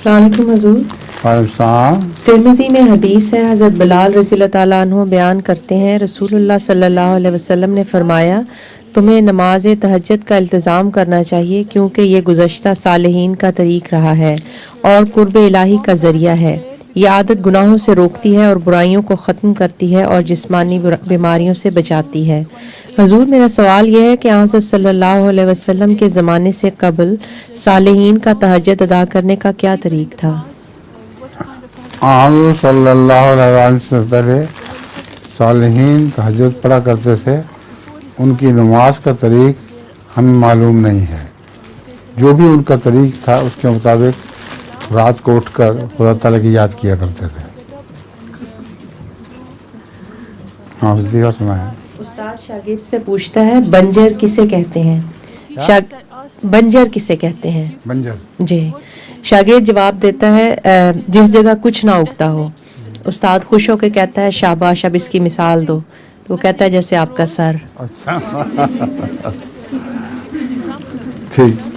السلام علیکم حضور. ترمذی میں حدیث ہے، حضرت بلال رضی اللہ تعالیٰ عنہ بیان کرتے ہیں رسول اللہ صلی اللہ علیہ وسلم نے فرمایا تمہیں نماز تہجد کا التزام کرنا چاہیے کیونکہ یہ گزشتہ صالحین کا طریق رہا ہے اور قرب الہی کا ذریعہ ہے. یہ عادت گناہوں سے روکتی ہے اور برائیوں کو ختم کرتی ہے اور جسمانی بیماریوں سے بچاتی ہے. حضور میرا سوال یہ ہے کہ حضرت صلی اللہ علیہ وسلم کے زمانے سے قبل صالحین کا تہجد ادا کرنے کا کیا طریق تھا؟ حضور صلی اللہ علیہ وسلم سے پہلے صالحین تہجد پڑھا کرتے تھے. ان کی نماز کا طریق ہمیں معلوم نہیں ہے. جو بھی ان کا طریق تھا اس کے مطابق رات کو اٹھ کر خدا تعالیٰ کی یاد کیا کرتے تھے. ہاں صدیقہ سنا ہے. استاد شاگرد سے پوچھتا ہے بنجر کسے کہتے ہیں؟ بنجر کسے کہتے ہیں؟ بنجر جی. شاگرد جواب دیتا ہے جس جگہ کچھ نہ اگتا ہو. استاد خوش ہو کے کہتا ہے شاباش، اب اس کی مثال دو. تو وہ کہتا ہے جیسے آپ کا سر. اچھا ٹھیک.